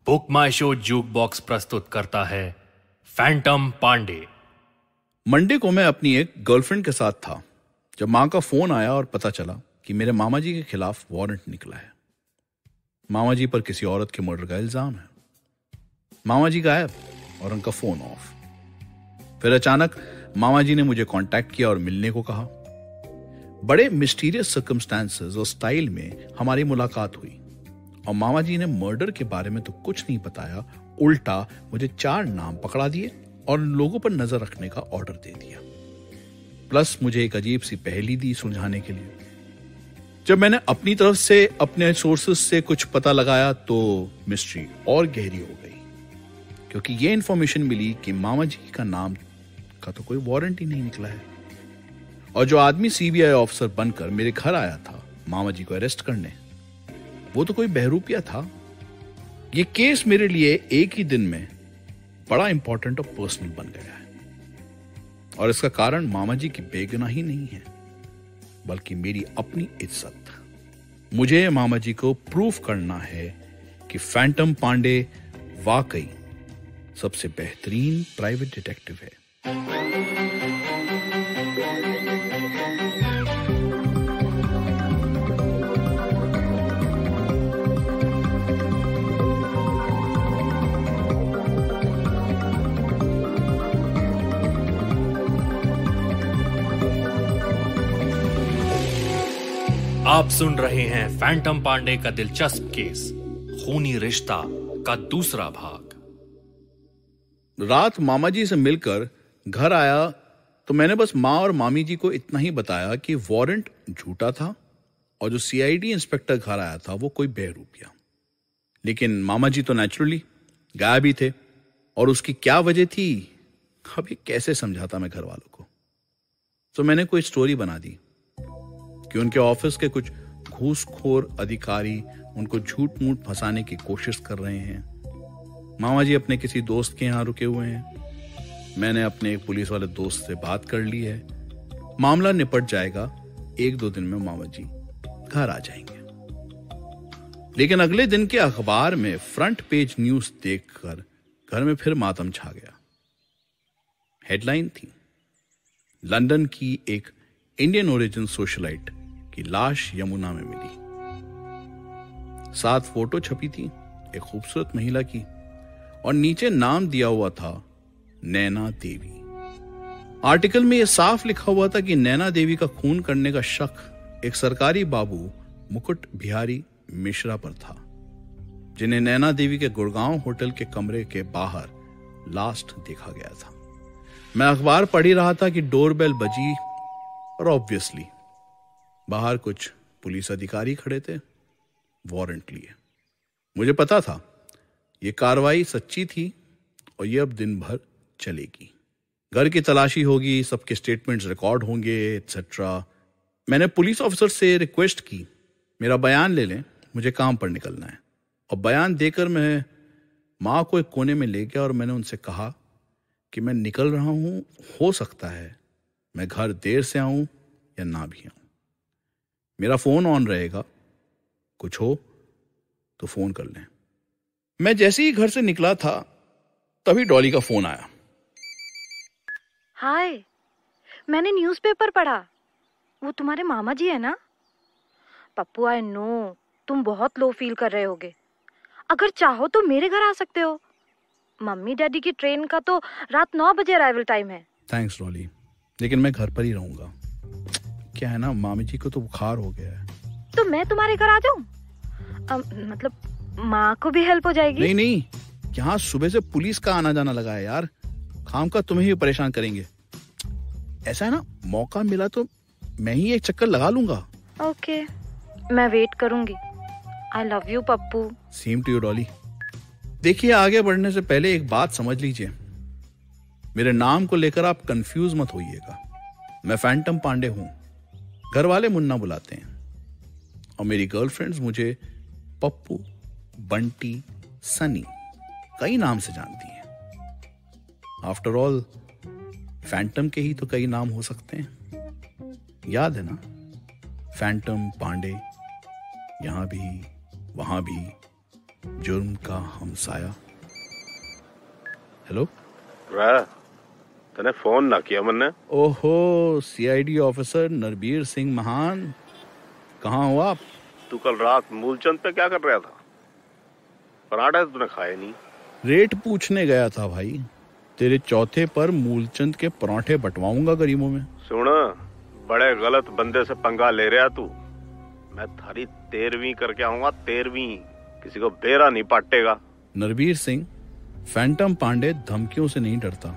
Book माई show juke box प्रस्तुत करता है फैंटम पांडे। मंडे को मैं अपनी एक गर्लफ्रेंड के साथ था जब माँ का फोन आया और पता चला कि मेरे मामा जी के खिलाफ वारंट निकला है। मामा जी पर किसी औरत के मर्डर का इल्जाम है। मामा जी गायब और उनका फोन ऑफ। फिर अचानक मामा जी ने मुझे कांटेक्ट किया और मिलने को कहा। बड़े मिस्टीरियस सर्कमस्टांसेस और स्टाइल में हमारी मुलाकात हुई और मामा जी ने मर्डर के बारे में तो कुछ नहीं बताया, उल्टा मुझे 4 नाम पकड़ा दिए और लोगों पर नजर रखने का ऑर्डर दे दिया। प्लस मुझे एक अजीब सी पहेली दी सुलझाने के लिए। जब मैंने अपनी तरफ से अपने सोर्सेस से कुछ पता लगाया तो मिस्ट्री और गहरी हो गई, क्योंकि ये इंफॉर्मेशन मिली कि मामा जी का नाम का तो कोई वारंट ही नहीं निकला है और जो आदमी सीबीआई ऑफिसर बनकर मेरे घर आया था मामा जी को अरेस्ट करने, वो तो कोई बहरूपिया था। ये केस मेरे लिए एक ही दिन में बड़ा इंपॉर्टेंट और पर्सनल बन गया है और इसका कारण मामा जी की बेगुनाही नहीं है बल्कि मेरी अपनी इज्जत। मुझे मामा जी को प्रूफ करना है कि फैंटम पांडे वाकई सबसे बेहतरीन प्राइवेट डिटेक्टिव है। आप सुन रहे हैं फैंटम पांडे का दिलचस्प केस खूनी रिश्ता का दूसरा भाग। रात मामा जी से मिलकर घर आया तो मैंने बस माँ और मामी जी को इतना ही बताया कि वारंट झूठा था और जो सीआईडी इंस्पेक्टर घर आया था वो कोई बहरूपिया। लेकिन मामा जी तो नेचुरली गायब ही थे और उसकी क्या वजह थी अब ये कैसे समझाता मैं घर वालों को। तो मैंने कोई स्टोरी बना दी कि उनके ऑफिस के कुछ घूसखोर अधिकारी उनको झूठ मूठ फंसाने की कोशिश कर रहे हैं। मामा जी अपने किसी दोस्त के यहां रुके हुए हैं। मैंने अपने एक पुलिस वाले दोस्त से बात कर ली है। मामला निपट जाएगा, 1-2 दिन में मामा जी घर आ जाएंगे। लेकिन अगले दिन के अखबार में फ्रंट पेज न्यूज देखकर घर में फिर मातम छा गया। हेडलाइन थी, लंदन की एक इंडियन ओरिजिन सोशलाइट की लाश यमुना में मिली। 7 फोटो छपी थी एक खूबसूरत महिला की और नीचे नाम दिया हुआ था नैना देवी। आर्टिकल में यह साफ लिखा हुआ था कि नैना देवी का खून करने का शक एक सरकारी बाबू मुकुट बिहारी मिश्रा पर था, जिन्हें नैना देवी के गुड़गांव होटल के कमरे के बाहर लास्ट देखा गया था। मैं अखबार पढ़ ही रहा था कि डोरबेल बजी और ऑब्वियसली बाहर कुछ पुलिस अधिकारी खड़े थे वारंट लिए। मुझे पता था यह कार्रवाई सच्ची थी और यह अब दिन भर चलेगी। घर की तलाशी होगी, सबके स्टेटमेंट्स रिकॉर्ड होंगे एटसेट्रा। मैंने पुलिस ऑफिसर से रिक्वेस्ट की मेरा बयान ले लें, मुझे काम पर निकलना है। और बयान देकर मैं माँ को एक कोने में ले गया और मैंने उनसे कहा कि मैं निकल रहा हूं, हो सकता है मैं घर देर से आऊं या ना भी आऊं। मेरा फोन ऑन रहेगा, कुछ हो तो फोन कर लें। मैं जैसे ही घर से निकला था तभी डॉली का फोन आया। हाय, मैंने न्यूज़पेपर पढ़ा, वो तुम्हारे मामा जी है ना? पप्पू, आई नो तुम बहुत लो फील कर रहे होगे। अगर चाहो तो मेरे घर आ सकते हो। मम्मी डैडी की ट्रेन का तो रात 9 बजे अराइवल टाइम है। थैंक्स डॉली, लेकिन मैं घर पर ही रहूंगा। क्या है ना, मामी जी को तो बुखार हो गया है। तो मैं तुम्हारे घर आ जाऊं? मतलब माँ को भी हेल्प हो जाएगी। नहीं नहीं, यहाँ सुबह से पुलिस का आना जाना लगा है यार, काम का तुम्हें ही परेशान करेंगे। ऐसा है ना, मौका मिला तो मैं ही एक चक्कर लगा लूंगा। ओके, मैं वेट करूंगी। I love you Pappu. Same to you Dolly. देखिए, आगे बढ़ने से पहले एक बात समझ लीजिए, मेरे नाम को लेकर आप कंफ्यूज मत होइएगा। मैं फैंटम पांडे हूं, घर वाले मुन्ना बुलाते हैं और मेरी गर्लफ्रेंड्स मुझे पप्पू, बंटी, सनी कई नाम से जानती हैं। आफ्टर ऑल फैंटम के ही तो कई नाम हो सकते हैं। याद है ना, फैंटम पांडे, यहां भी वहां भी जुर्म का हमसाया। हेलो तने फोन ना किया मैंने। ओहो, सीआईडी ऑफिसर नरबीर सिंह महान, कहाँ हो आप? तू कल रात मूलचंद पे क्या कर रहा था? पराठे तूने खाए नहीं। रेट पूछने गया था भाई। तेरे चौथे पर मूलचंद के पराठे बंटवाऊंगा गरीबों में। सुन, बड़े गलत बंदे से पंगा ले रहा तू। मैं थारी 13वीं करके आऊंगा, 13वीं। किसी को बेरा नहीं पाटेगा। नरबीर सिंह, फैंटम पांडे धमकियों से नहीं डरता,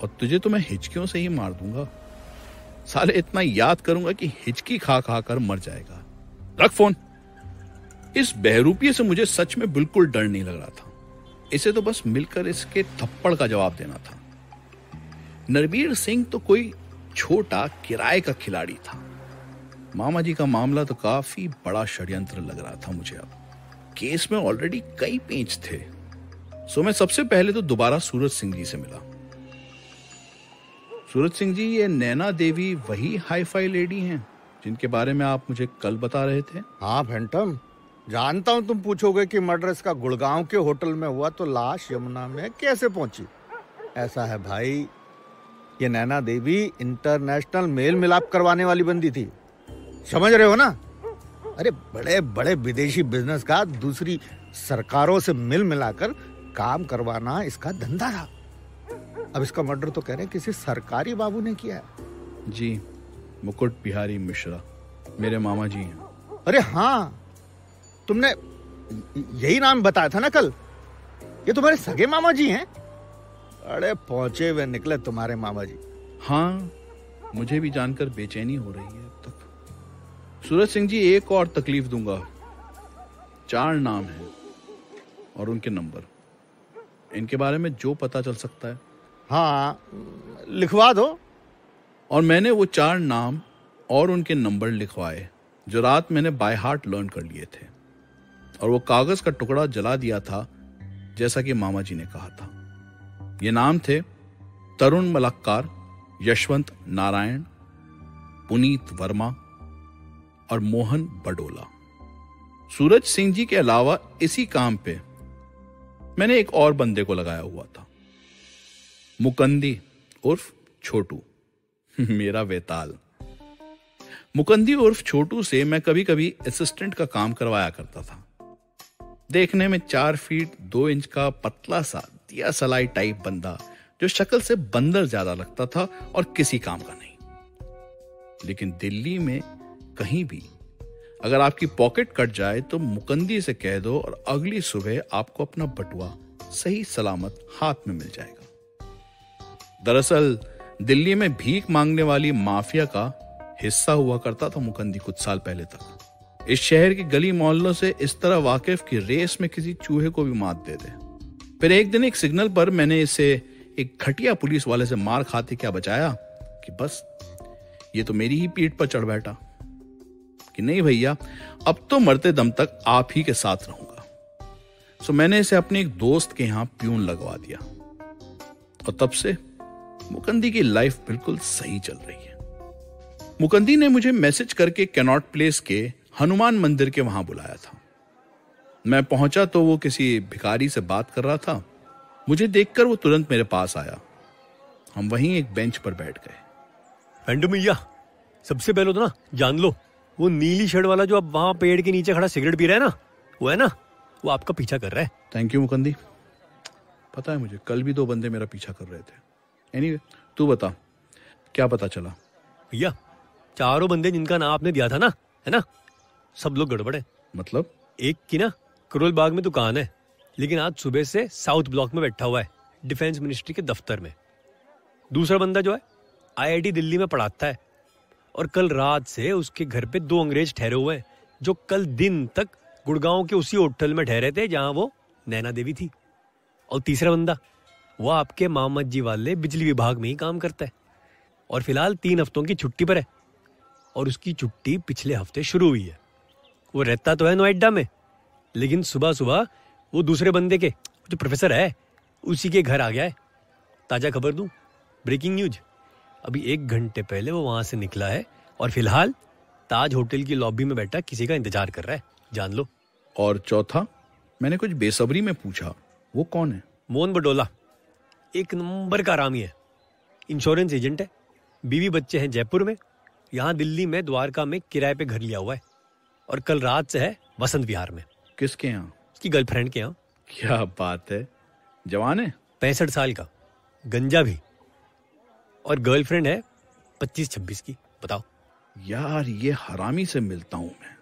और तुझे तो मैं हिचकियों से ही मार दूंगा। साले इतना याद करूंगा कि हिचकी खा खा कर मर जाएगा। रख फोन। इस बहरूपिये से मुझे सच में बिल्कुल डर नहीं लग रहा था। इसे तो बस मिलकर इसके थप्पड़ का जवाब देना था। नरबीर सिंह तो कोई छोटा किराए का खिलाड़ी था। मामा जी का मामला तो काफी बड़ा षड्यंत्र लग रहा था मुझे। अब केस में ऑलरेडी कई पेंच थे। सो मैं सबसे पहले तो दोबारा सूरज सिंह जी से मिला। सूरज सिंह जी, ये नैना देवी वही हाईफाई लेडी हैं जिनके बारे में आप मुझे कल बता रहे थे? हाँ फैंटम, जानता हूँ तुम पूछोगे कि मर्डर इसका गुड़गांव के होटल में हुआ तो लाश यमुना में कैसे पहुंची। ऐसा है भाई, ये नैना देवी इंटरनेशनल मेल मिलाप करवाने वाली बंदी थी, समझ रहे हो ना? अरे बड़े बड़े विदेशी बिजनेस का दूसरी सरकारों से मिल मिलाकर काम करवाना इसका धंधा था। अब इसका मर्डर तो कह रहे हैं किसी सरकारी बाबू ने किया है। जी, मुकुट बिहारी मिश्रा मेरे मामा जी हैं। अरे हाँ, तुमने यही नाम बताया था ना कल। ये तुम्हारे सगे मामा जी हैं? अरे पहुंचे हुए निकले तुम्हारे मामा जी। हाँ, मुझे भी जानकर बेचैनी हो रही है अब तक। सूरज सिंह जी, एक और तकलीफ दूंगा। 4 नाम हैं और उनके नंबर। इनके बारे में जो पता चल सकता है। हाँ, लिखवा दो। और मैंने वो 4 नाम और उनके नंबर लिखवाए जो रात मैंने बाय हार्ट लर्न कर लिए थे, और वो कागज का टुकड़ा जला दिया था जैसा कि मामा जी ने कहा था। ये नाम थे तरुण मलक्कार, यशवंत नारायण, पुनीत वर्मा और मोहन बडोला। सूरज सिंह जी के अलावा इसी काम पे मैंने एक और बंदे को लगाया हुआ था, मुकंदी उर्फ छोटू, मेरा वेताल। मुकंदी उर्फ छोटू से मैं कभी कभी असिस्टेंट का काम करवाया करता था। देखने में 4 फीट 2 इंच का पतला सा दिया सलाई टाइप बंदा, जो शक्ल से बंदर ज्यादा लगता था और किसी काम का नहीं। लेकिन दिल्ली में कहीं भी अगर आपकी पॉकेट कट जाए तो मुकंदी से कह दो और अगली सुबह आपको अपना बटुआ सही सलामत हाथ में मिल जाएगा। दरअसल दिल्ली में भीख मांगने वाली माफिया का हिस्सा हुआ करता था मुकंदी कुछ साल पहले तक। इस शहर के गली मोहल्लों से इस तरह वाकिफ की रेस में किसी चूहे को भी मात दे दे। फिर एक दिन एक सिग्नल पर मैंने इसे एक घटिया पुलिस वाले से मार खाते क्या बचाया कि बस ये तो मेरी ही पीठ पर चढ़ बैठा कि नहीं भैया, अब तो मरते दम तक आप ही के साथ रहूंगा। सो मैंने इसे अपने एक दोस्त के यहां प्यून लगवा दिया, और तब से मुकंदी की लाइफ बिल्कुल सही चल रही है। मुकंदी ने मुझे मैसेज करके कैनॉट प्लेस के हनुमान मंदिर के वहां बुलाया था। मैं पहुंचा तो वो किसी भिखारी से बात कर रहा था। मुझे देखकर वो तुरंत मेरे पास आया। हम वहीं एक बेंच पर बैठ गए। फैंटम भैया, सबसे पहले तो ना जान लो, वो नीली शर्ट वाला जो अब वहां पेड़ के नीचे खड़ा सिगरेट पी रहा है ना, वो है ना, वो आपका पीछा कर रहा है। थैंक यू मुकंदी, पता है मुझे कल भी 2 बंदे मेरा पीछा कर रहे थे। एनीवे, तू बता क्या पता चला? भैया, 4 बंदे जिनका नाम आपने दिया था ना, है ना, सब लोग गड़बड़ है। मतलब? एक की ना करोल बाग में दुकान है, लेकिन आज सुबह से साउथ ब्लॉक में बैठा हुआ है डिफेंस मिनिस्ट्री के दफ्तर में। दूसरा बंदा जो है IIT दिल्ली में पढ़ाता है, और कल रात से उसके घर पे 2 अंग्रेज ठहरे हुए हैं जो कल दिन तक गुड़गांव के उसी होटल में ठहरे थे जहां वो नैना देवी थी। और तीसरा बंदा, वो आपके मामा जी वाले बिजली विभाग में ही काम करता है, और फिलहाल 3 हफ्तों की छुट्टी पर है, और उसकी छुट्टी पिछले हफ्ते शुरू हुई है। वो रहता तो है नोएडा में, लेकिन सुबह सुबह वो दूसरे बंदे के जो प्रोफेसर है उसी के घर आ गया है। ताजा खबर दूं, ब्रेकिंग न्यूज, अभी 1 घंटे पहले वो वहां से निकला है और फिलहाल ताज होटल की लॉबी में बैठा किसी का इंतजार कर रहा है, जान लो। और चौथा? मैंने कुछ बेसब्री में पूछा, वो कौन है? मोहन बडोला एक नंबर का आरामी है, इंश्योरेंस एजेंट है, बीवी बच्चे हैं जयपुर में, यहाँ दिल्ली में द्वारका में किराए पे घर लिया हुआ है और कल रात से है वसंत विहार में। किसके यहाँ? उसकी गर्लफ्रेंड के यहाँ। क्या बात है, जवान है? 65 साल का, गंजा भी, और गर्लफ्रेंड है 25-26 की। बताओ यार, ये हरामी से मिलता हूं मैं।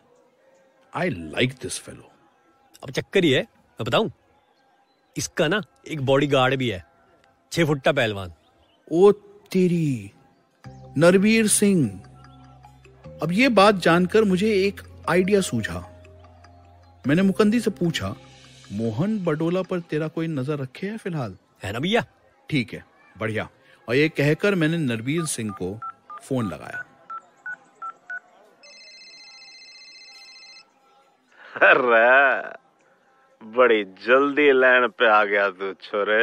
I like this fellow. अब चक्कर ही है, मैं बताऊं, इसका ना एक बॉडीगार्ड भी है, 6 फुट्टा पहलवान। ओ तेरी, नरवीर सिंह। अब ये बात जानकर मुझे एक आइडिया सूझा। मैंने मुकंदी से पूछा, मोहन बडोला पर तेरा कोई नजर रखे है फिलहाल? है ना भैया? ठीक है, बढ़िया। और ये कहकर मैंने नरवीर सिंह को फोन लगाया। अरे बड़ी जल्दी लाइन पे आ गया तू छोरे।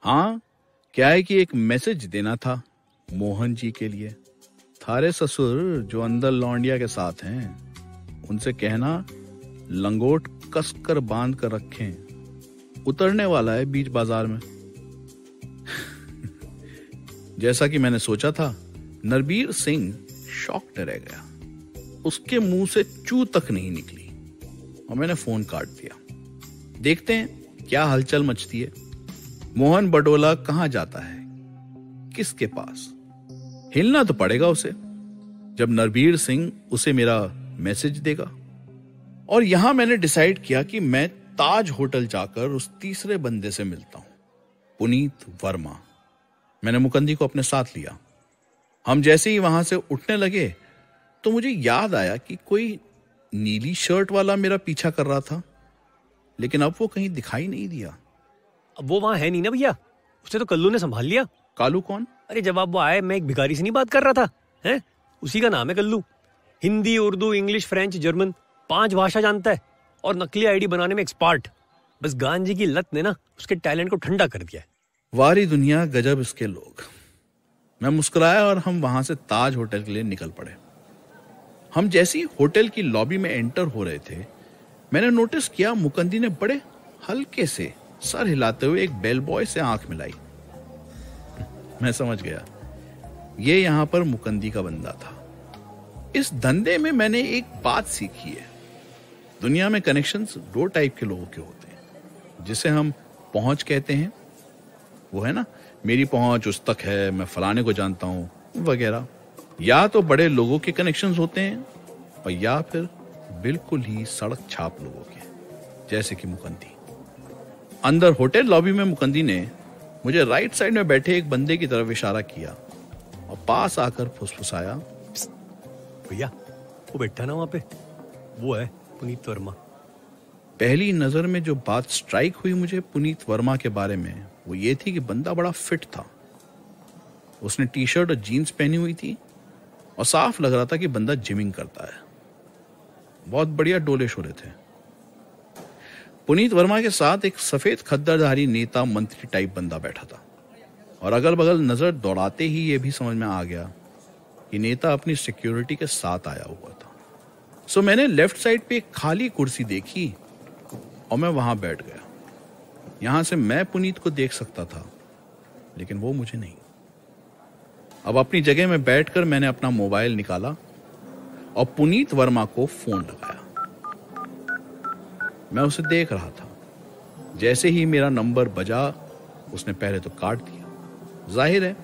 हाँ, क्या है कि एक मैसेज देना था मोहन जी के लिए। थारे ससुर जो अंदर लौंडिया के साथ हैं, उनसे कहना लंगोट कस कर बांध कर रखें, उतरने वाला है बीच बाजार में। जैसा कि मैंने सोचा था, नरवीर सिंह शॉक्ड रह गया। उसके मुंह से चू तक नहीं निकली और मैंने फोन काट दिया। देखते हैं क्या हलचल मचती है। मोहन बडोला कहां जाता है, किसके पास? हिलना तो पड़ेगा उसे, जब नरवीर सिंह उसे मेरा मैसेज देगा। और यहां मैंने डिसाइड किया कि मैं ताज होटल जाकर उस तीसरे बंदे से मिलता हूं, पुनीत वर्मा। मैंने मुकंदी को अपने साथ लिया। हम जैसे ही वहां से उठने लगे तो मुझे याद आया कि कोई नीली शर्ट वाला मेरा पीछा कर रहा था, लेकिन अब वो कहीं दिखाई नहीं दिया। अब वो वहां है नहीं ना भैया, उसे तो कल्लू ने संभाल लिया। कालू कौन? अरे जब आप वो आए, मैं एक भिखारी से नहीं बात कर रहा था, हैं? उसी का नाम है Kallu. Hindi, Urdu, English, French, German 5 भाषा जानता है और नकली आईडी बनाने में एक्सपर्ट। बस गांजे की लत ने ना उसके टैलेंट को ठंडा कर दिया है। वारी दुनिया, गजब इसके लोग। मैं मुस्कुराया और हम वहां से ताज होटल के लिए निकल पड़े। हम जैसे ही होटल की लॉबी में एंटर हो रहे थे, मैंने नोटिस किया मुकंदी ने बड़े हल्के से सर हिलाते हुए एक बेल बॉय से आंख मिलाई। मैं समझ गया, ये यहां पर मुकंदी का बंदा था। इस धंधे में मैंने एक बात सीखी है, दुनिया में कनेक्शंस 2 टाइप के लोगों के होते हैं। जिसे हम पहुंच कहते हैं, वो है ना, मेरी पहुंच उस तक है, मैं फलाने को जानता हूं वगैरह। या तो बड़े लोगों के कनेक्शंस होते हैं, और या फिर बिल्कुल ही सड़क छाप लोगों के, जैसे कि मुकंदी। अंदर होटल लॉबी में मुकंदी ने मुझे राइट साइड में बैठे एक बंदे की तरफ इशारा किया और पास आकर फुसफुसाया, भैया वो बैठा ना वहां पे, वो है पुनीत वर्मा। पहली नजर में जो बात स्ट्राइक हुई मुझे पुनीत वर्मा के बारे में, वो ये थी कि बंदा बड़ा फिट था। उसने टी-शर्ट और जीन्स पहनी हुई थी और साफ लग रहा था कि बंदा जिमिंग करता है। बहुत बढ़िया डोले शोले थे। पुनीत वर्मा के साथ एक सफेद खद्दरधारी नेता मंत्री टाइप बंदा बैठा था और अगल बगल नजर दौड़ाते ही ये भी समझ में आ गया कि नेता अपनी सिक्योरिटी के साथ आया हुआ था। सो मैंने लेफ्ट साइड पे एक खाली कुर्सी देखी और मैं वहां बैठ गया। यहां से मैं पुनीत को देख सकता था, लेकिन वो मुझे नहीं। अब अपनी जगह में बैठकर मैंने अपना मोबाइल निकाला और पुनीत वर्मा को फोन लगाया। मैं उसे देख रहा था। जैसे ही मेरा नंबर बजा, उसने पहले तो काट दिया। जाहिर है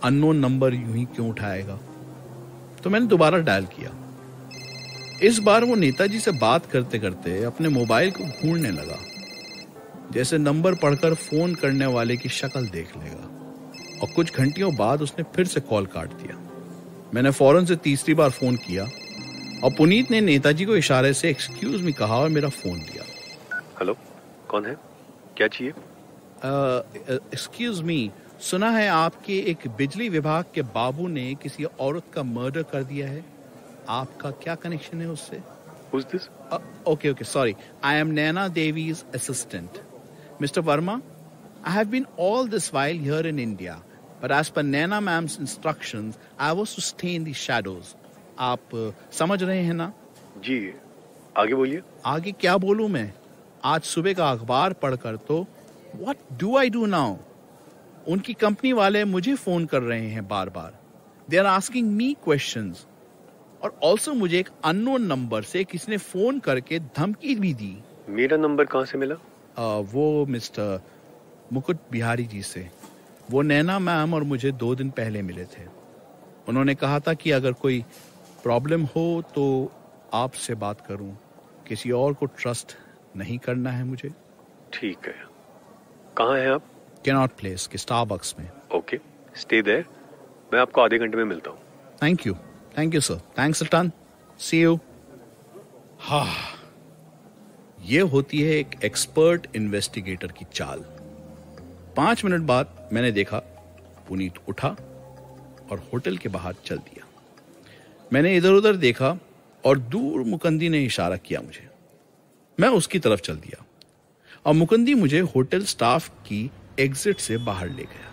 अननोन नंबर यूं ही क्यों उठाएगा। तो मैंने दोबारा डायल किया। इस बार वो नेताजी से बात करते करते अपने मोबाइल को ढूंढने लगा, जैसे नंबर पढ़कर फोन करने वाले की शक्ल देख लेगा। और कुछ घंटियों बाद उसने फिर से कॉल काट दिया। मैंने फौरन से तीसरी बार फोन किया और पुनीत ने नेताजी को इशारे से एक्सक्यूज मी कहा और मेरा फोन दिया। हेलो, कौन है, क्या चाहिए? एक्सक्यूज मी, सुना है आपके एक बिजली विभाग के बाबू ने किसी औरत का मर्डर कर दिया है। आपका क्या कनेक्शन है उससे? Who's this? Okay, sorry. I am Naina Devi's assistant. Mr. Verma, I have been all this while here in India, but as per Naina ma'am's instructions, I was to stay in the shadows. आप समझ रहे हैं ना? जी, आगे बोलिए। आगे क्या बोलूं मैं? आज सुबह का अखबार पढ़कर तो what do I do now? उनकी कंपनी वाले मुझे फोन कर रहे हैं बार बार. They are asking me questions. और ऑल्सो मुझे एक अननोन नंबर से किसी ने फोन करके धमकी भी दी. मेरा नंबर कहाँ से मिला? वो मिस्टर मुकुट बिहारी जी से. वो नैना मैम और मुझे 2 दिन पहले मिले थे. उन्होंने कहा था कि अगर कोई प्रॉब्लम हो तो आपसे बात करूं. किसी और को ट्रस्ट नहीं करना है मुझे. ठीक है. कहाँ हैं आप? कैनॉट प्लेस के स्टारबक्स में. Okay, stay there. मैं आपको आधे घंटे में मिलता हूँ. Thank you sir. Thanks a ton. See you. हाँ, ये होती है एक एक्सपर्ट इन्वेस्टिगेटर की चाल. 5 मिनट बाद मैंने देखा पुनीत उठा और होटल के बाहर चल दिया. मैंने इधर उधर देखा और दूर मुकंदी ने इशारा किया मुझे. मैं उसकी तरफ चल दिया और मुकंदी मुझे होटल स्टाफ की एग्जिट से बाहर ले गया.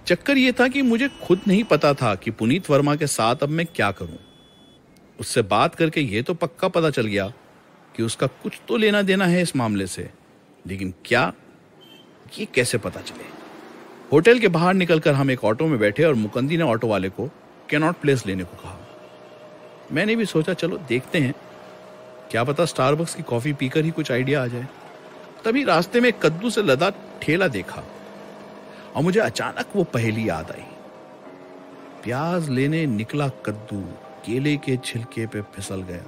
चक्कर यह था कि मुझे खुद नहीं पता था कि पुनीत वर्मा के साथ अब मैं क्या करूं. उससे बात करके यह तो पक्का पता चल गया कि उसका कुछ तो लेना देना है इस मामले से, लेकिन क्या, ये कैसे पता चले. होटल के बाहर निकलकर हम एक ऑटो में बैठे और मुकंदी ने ऑटो वाले को कैनॉट प्लेस लेने को कहा. मैंने भी सोचा चलो देखते हैं, क्या पता स्टारबक्स की कॉफी पीकर ही कुछ आइडिया आ जाए. तभी रास्ते में कद्दू से लदा ठेला देखा और मुझे अचानक वो पहेली याद आई. प्याज लेने निकला कद्दू, केले के छिलके पे फिसल गया.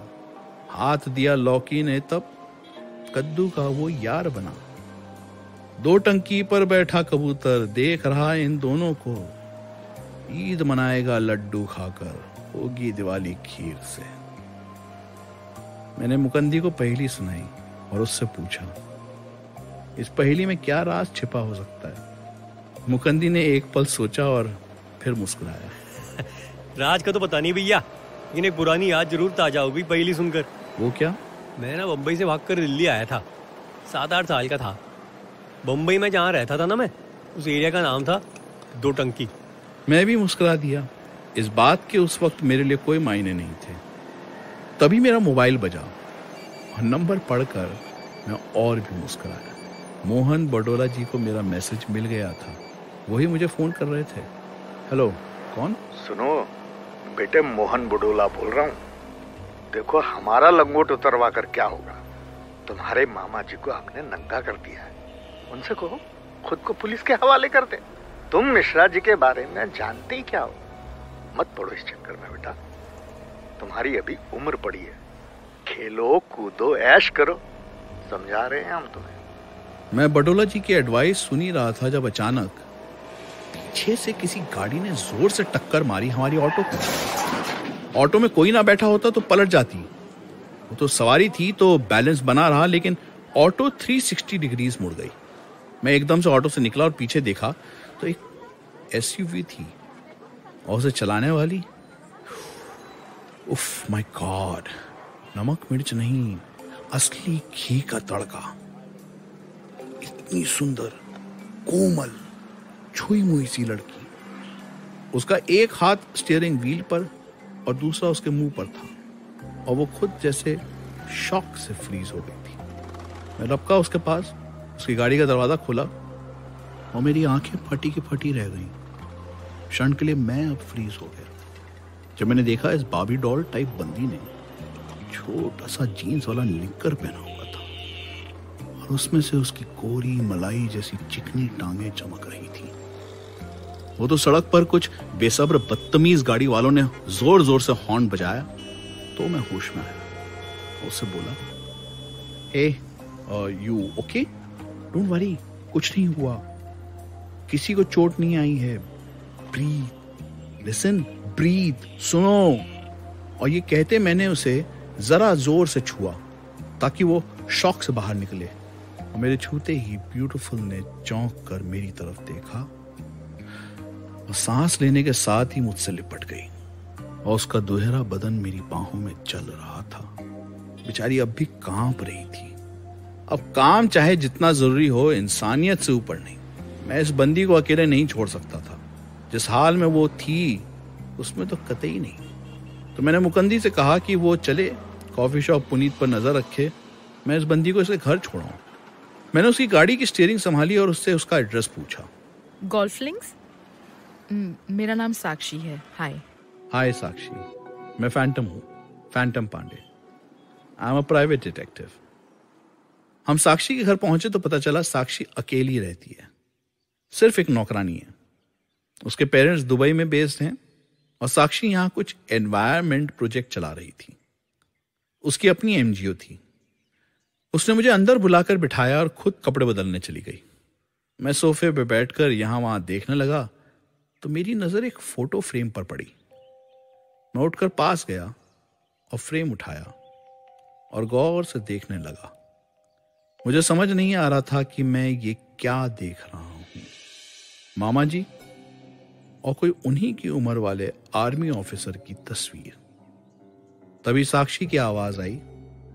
हाथ दिया लौकी ने, तब कद्दू का वो यार बना. 2 टंकी पर बैठा कबूतर देख रहा इन दोनों को. ईद मनाएगा लड्डू खाकर, होगी दिवाली खीर से. मैंने मुकंदी को पहेली सुनाई और उससे पूछा, इस पहेली में क्या राज छिपा हो सकता है. मुकंदी ने एक पल सोचा और फिर मुस्कुराया. राज का तो पता नहीं भैया, लेकिन एक पुरानी याद जरूर ताजा हो गई पहेली सुनकर. वो क्या? मैं ना बम्बई से भागकर दिल्ली आया था. 7-8 साल का था. बम्बई में जहाँ रहता था ना मैं, उस एरिया का नाम था 2 टंकी. मैं भी मुस्कुरा दिया. इस बात के उस वक्त मेरे लिए कोई मायने नहीं थे. तभी मेरा मोबाइल बजा और नंबर पढ़कर मैं और भी मुस्कुराया. मोहन बडोला जी को मेरा मैसेज मिल गया था. वही मुझे फोन कर रहे थे. हेलो, कौन? सुनो बेटे, मोहन बुडोला बोल रहा हूँ. देखो, हमारा लंगोट उतरवा कर क्या होगा. तुम्हारे मामा जी को हमने नंगा कर दिया है. उनसे कहो खुद को पुलिस के हवाले कर दे. तुम मिश्रा जी के बारे में जानते ही क्या हो. मत पड़ो इस चक्कर में बेटा. तुम्हारी अभी उम्र पड़ी है. खेलो कूदो ऐश करो. समझा रहे हैं हम तुम्हें. मैं बडोला जी की एडवाइस सुन ही रहा था जब अचानक पीछे से किसी गाड़ी ने जोर से टक्कर मारी हमारी ऑटो को. ऑटो में कोई ना बैठा होता तो पलट जाती. वो तो सवारी थी तो बैलेंस बना रहा, लेकिन ऑटो 360 डिग्रीज मुड़ गई. मैं एकदम से ऑटो से निकला और पीछे देखा तो एक एसयूवी थी और उसे चलाने वाली, उफ माय गॉड, नमक मिर्च नहीं, असली घी का तड़का. इतनी सुंदर, कोमल, छुई मुई सी लड़की. उसका एक हाथ स्टीयरिंग व्हील पर और दूसरा उसके मुंह पर था और वो खुद जैसे शॉक से फ्रीज हो गई थी. मैं लपका उसके पास. उसकी गाड़ी का दरवाजा खुला और मेरी आंखें फटी की फटी रह गईं. क्षण के लिए मैं अब फ्रीज हो गया जब मैंने देखा इस बाबी डॉल टाइप बंदी ने छोटा सा जीन्स वाला निक्कर पहना हुआ था और उसमें से उसकी कोरी मलाई जैसी चिकनी टांगें चमक रही थी. वो तो सड़क पर कुछ बेसब्र बदतमीज गाड़ी वालों ने जोर जोर से हॉर्न बजाया तो मैं होश में आया. उससे बोला, हे यू ओके? डोंट वरी, कुछ नहीं हुआ, किसी को चोट नहीं आई है. ब्रीथ, लिसन, ब्रीथ, सुनो. और ये कहते मैंने उसे जरा जोर से छुआ ताकि वो शॉक से बाहर निकले. और मेरे छूते ही ब्यूटीफुल ने चौंक कर मेरी तरफ देखा और सांस लेने के साथ ही मुझसे लिपट गई और उसका दुहरा बदन मेरी बाहों में चल रहा था. बेचारी अब भी कांप रही थी. अब काम चाहे जितना जरूरी हो, इंसानियत से ऊपर नहीं. मैं इस बंदी को अकेले नहीं छोड़ सकता था. जिस हाल में वो थी उसमें तो कतई नहीं. तो मैंने मुकंदी से कहा कि वो चले कॉफी शॉप पुनीत पर नजर रखे मैं इस बंदी को इसके घर छोड़ाऊं। मैंने उसकी गाड़ी की स्टीयरिंग संभाली और उससे उसका एड्रेस पूछा। गोल्फ लिंक्स? मेरा नाम साक्षी है। हाय साक्षी, मैं फैंटम हूं, Phantom Pandey. I am a private detective. हम साक्षी के घर पहुंचे तो पता चला साक्षी अकेली रहती है, सिर्फ एक नौकरानी है। उसके पेरेंट्स दुबई में बेस्ड हैं और साक्षी यहां कुछ एनवायरमेंट प्रोजेक्ट चला रही थी। उसकी अपनी एनजीओ थी। उसने मुझे अंदर बुलाकर बिठाया और खुद कपड़े बदलने चली गई। मैं सोफे पे बैठकर यहां वहां देखने लगा तो मेरी नजर एक फोटो फ्रेम पर पड़ी। मैं उठकर पास गया और फ्रेम उठाया और गौर से देखने लगा। मुझे समझ नहीं आ रहा था कि मैं ये क्या देख रहा हूं। मामा जी और कोई उन्हीं की उम्र वाले आर्मी ऑफिसर की तस्वीर। तभी साक्षी की आवाज आई,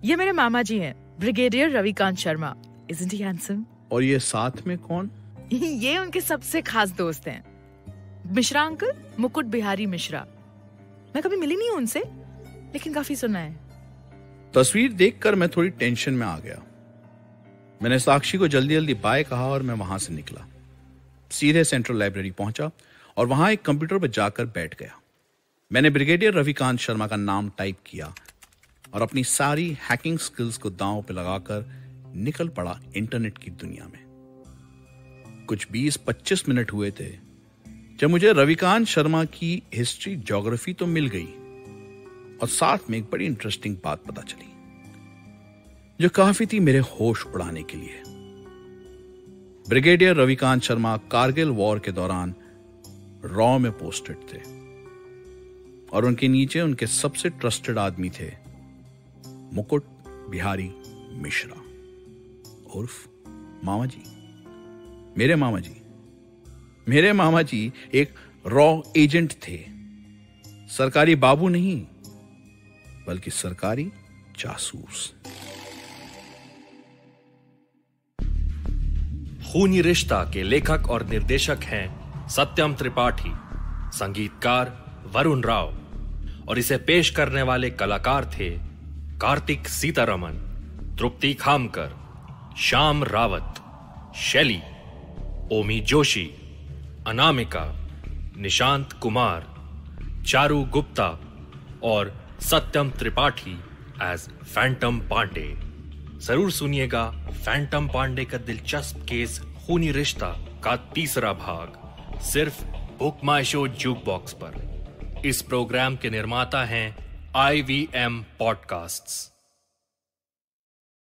ये मेरे मामा जी हैं, brigadier Ravikant Sharma. Isn't he handsome? और ये साथ में कौन? ये उनके सबसे खास दोस्त हैं, मिश्रा अंकल, मुकुट बिहारी मिश्रा। मैं कभी मिली नहीं हूं उनसे, लेकिन काफी सुना है। तस्वीर देखकर मैं थोड़ी टेंशन में आ गया। मैंने साक्षी को जल्दी जल्दी बाय कहा और मैं वहां से निकला। सीधे सेंट्रल लाइब्रेरी पहुंचा और वहां एक कंप्यूटर पर जाकर बैठ गया। मैंने ब्रिगेडियर रविकांत शर्मा का नाम टाइप किया और अपनी सारी हैकिंग स्किल्स को दांव पे लगाकर निकल पड़ा इंटरनेट की दुनिया में। कुछ 20-25 मिनट हुए थे जब मुझे रविकांत शर्मा की हिस्ट्री ज्योग्राफी तो मिल गई और साथ में एक बड़ी इंटरेस्टिंग बात पता चली जो काफी थी मेरे होश उड़ाने के लिए। ब्रिगेडियर रविकांत शर्मा कारगिल वॉर के दौरान रॉ में पोस्टेड थे और उनके नीचे उनके सबसे ट्रस्टेड आदमी थे मुकुट बिहारी मिश्रा उर्फ मामा जी। मेरे मामा जी एक रॉ एजेंट थे, सरकारी बाबू नहीं बल्कि सरकारी जासूस। खूनी रिश्ता के लेखक और निर्देशक हैं सत्यम त्रिपाठी, संगीतकार वरुण राव और इसे पेश करने वाले कलाकार थे कार्तिक सीतारमन, तृप्ति खामकर, श्याम रावत, शैली, ओमी जोशी, अनामिका, निशांत कुमार, चारू गुप्ता और सत्यम त्रिपाठी एज फैंटम पांडे। जरूर सुनिएगा फैंटम पांडे का दिलचस्प केस खूनी रिश्ता का तीसरा भाग सिर्फ बुक माई शो जूक बॉक्स पर। इस प्रोग्राम के निर्माता हैं IVM पॉडकास्ट्स।